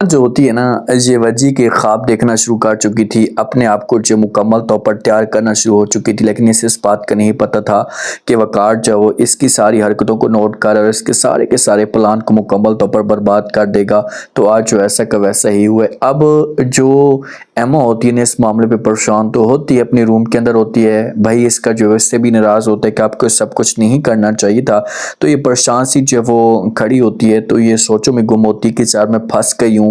جو ہوتی ہے نا، یہ وجہ کے خواب دیکھنا شروع کر چکی تھی، اپنے آپ کو جو مکمل طور پر تیار کرنا شروع ہو چکی تھی، لیکن اسے اس بات کا نہیں پتہ تھا کہ وقار جو وہ اس کی ساری حرکتوں کو نوٹ کر اور اس کے سارے پلان کو مکمل طور پر برباد کر دے گا۔ تو آج جو ایسا کا ویسا ہی ہوا ہے۔ اب جو ایما ہوتی ہے نا، اس معاملے پہ پریشان تو ہوتی ہے، اپنے روم کے اندر ہوتی ہے، بھائی اس کا جو اس سے بھی ناراض ہوتا ہے کہ آپ کو سب کچھ نہیں کرنا چاہیے تھا۔ تو یہ پریشان سی جب وہ کھڑی ہوتی ہے تو یہ سوچوں میں گم ہوتی ہے کہ یار میں پھنس گئی ہوں،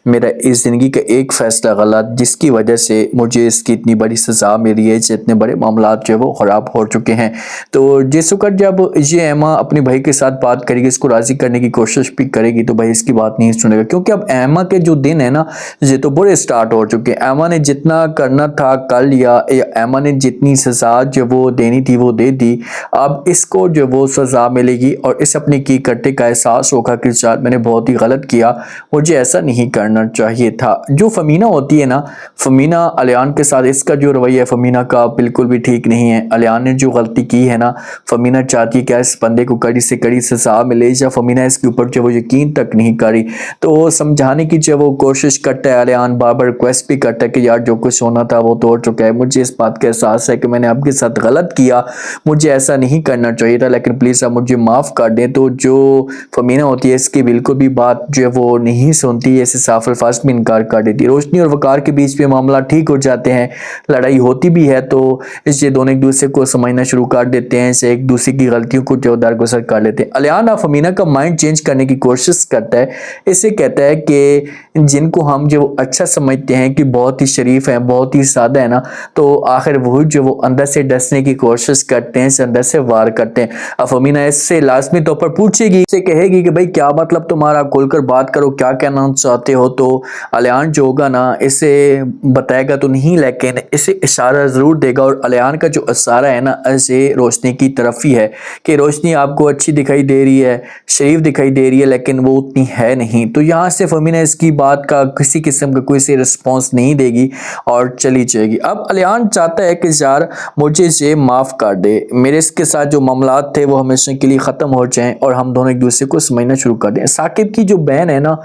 میرا اس زندگی کا ایک فیصلہ غلط جس کی وجہ سے مجھے اس کی اتنی بڑی سزا ملی ہے، اتنے بڑے معاملات جو ہے وہ خراب ہو چکے ہیں۔ تو جس وقت جب یہ ایما اپنے بھائی کے ساتھ بات کرے گی، اس کو راضی کرنے کی کوشش بھی کرے گی، تو بھائی اس کی بات نہیں سنے گا، کیونکہ اب ایما کے جو دن ہے نا، یہ تو برے سٹارٹ ہو چکے ہیں۔ ایما نے جتنا کرنا تھا کر لیا، ایما نے جتنی سزا جو وہ دینی تھی وہ دے دی، اب اس کو جو وہ سزا ملے گی اور اس اپنے کی کرتے کا احساس ہوگا کہ شاید میں نے بہت ہی غلط کیا، مجھے ایسا نہیں کرنا چاہیے تھا۔ جو فمینہ ہوتی ہے نا، فمینہ الیان کے ساتھ اس کا جو رویہ ہے فمینہ کا بالکل بھی ٹھیک نہیں ہے۔ الیان نے جو غلطی کی ہے نا، فمینہ چاہتی ہے کہ اس بندے کو کڑی سے کڑی سزا ملے، یا فمینہ اس کے اوپر جو وہ یقین تک نہیں کری، تو وہ سمجھانے کی جو وہ کوشش کرتا ہے، الیان بار بار ریکویسٹ بھی کرتا ہے کہ یار جو کچھ ہونا تھا وہ تو ہو چکا ہے، مجھے اس بات کا احساس ہے کہ میں نے آپ کے ساتھ غلط کیا، مجھے ایسا نہیں کرنا چاہیے تھا، لیکن پلیز آپ مجھے معاف کر دیں۔ تو جو فمینہ ہوتی ہے اس کی بالکل بھی بات جو ہے وہ نہیں سنتی، اسے صاف الفاظ میں انکار کر دیتی ہے۔ روشنی اور وقار کے بیچ میں معاملہ ٹھیک ہو جاتے ہیں، لڑائی ہوتی بھی ہے تو یہ دونوں ایک دوسرے کو سمجھنا شروع کر دیتے ہیں، اسے ایک دوسرے کی غلطیوں کو جو درگزر کر لیتے ہیں۔ الیان اب فمینہ کا مائنڈ چینج کرنے کی کوشش کرتا ہے، اسے کہتا ہے کہ جن کو ہم جو اچھا سمجھتے ہیں کہ بہت ہی شریف ہیں، بہت ہی سادہ ہے نا، تو آخر وہی جو وہ اندر سے ڈسنے کی کوشش کرتے ہیں، اسے اندر سے وار کرتے ہیں۔ اب فمینہ اس سے لازمی طور پر پوچھے گی، اسے کہے گی کہ بھائی کیا مطلب تمہارا، کھول کر بات کرو، کیا کہنا چاہتے ہو؟ تو الیان جو ہوگا نا، اسے بتائے گا تو نہیں، لیکن اسے اشارہ ضرور دے گا، اور الیان کا جو اشارہ ہے نا، اسے روشنی کی طرف ہی ہے کہ روشنی آپ کو اچھی دکھائی دے رہی ہے، شریف دکھائی دے رہی ہے، لیکن وہ اتنی ہے نہیں۔ تو یہاں سے فمینہ اس کی بات کا کسی قسم کا کوئی سے رسپانس نہیں دے گی اور چلی جائے گی۔ اب الیان چاہتا ہے کہ یار مجھے یہ معاف کر دے، میرے اس کے ساتھ جو معاملات تھے وہ ہمیشہ کے لیے ختم ہو جائیں اور ہم دونوں ایک دوسرے کو سمجھنا شروع کر دیں۔ ثاقب کی جو بہن ہے نا،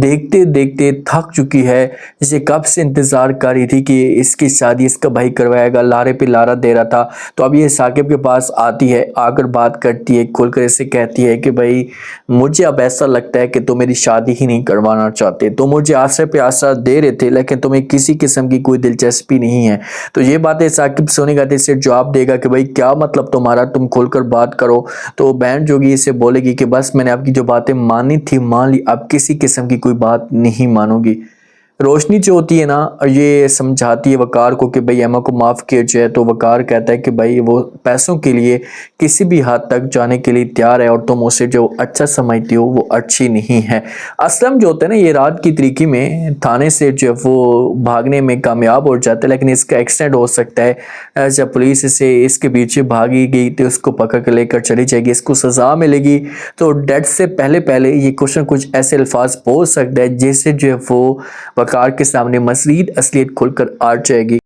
دیکھتے دیکھتے تھک چکی ہے، اسے کب سے انتظار کر رہی تھی کہ اس کی شادی اس کا بھائی کروائے گا، لارے پہ لارا دے رہا تھا۔ تو اب یہ ثاقب کے پاس آتی ہے، آ کر بات کرتی ہے، کھل کر اسے کہتی ہے کہ بھائی مجھے اب ایسا لگتا ہے کہ تم میری شادی ہی نہیں کروانا چاہتے، تو مجھے آسرے پہ آسرا دے رہے تھے، لیکن تمہیں کسی قسم کی کوئی دلچسپی نہیں ہے۔ تو یہ باتیں ثاقب سونے گا اسے جواب دے گا کہ بھائی کیا مطلب تمہارا، تم کھول کر بات کرو۔ تو بہن جو گی اسے بولے گی کہ بس میں نے آپ کی جو باتیں مانی تھی مان لی، اب کسی قسم کی کوئی بات نہیں مانو گی۔ روشنی جو ہوتی ہے نا، یہ سمجھاتی ہے وقار کو کہ بھائی ایما کو معاف کیا جائے، تو وقار کہتا ہے کہ بھائی وہ پیسوں کے لیے کسی بھی حد تک جانے کے لیے تیار ہے، اور تم اسے جو اچھا سمجھتی ہو وہ اچھی نہیں ہے۔ اسلم جو ہوتا ہے نا، یہ رات کی طریقے میں تھانے سے جو وہ بھاگنے میں کامیاب ہو جاتا ہے، لیکن اس کا ایکسیڈنٹ ہو سکتا ہے۔ جب پولیس اسے اس کے پیچھے بھاگی گئی تو اس کو پکڑ کے لے کر چلی جائے گی، اس کو سزا ملے گی، تو ڈیتھ سے پہلے پہلے یہ کچھ نہ کچھ ایسے الفاظ بول سکتا ہے جس سے جو ہے وہ وقار کے سامنے مزید اصلیت کھل کر آ جائے گی۔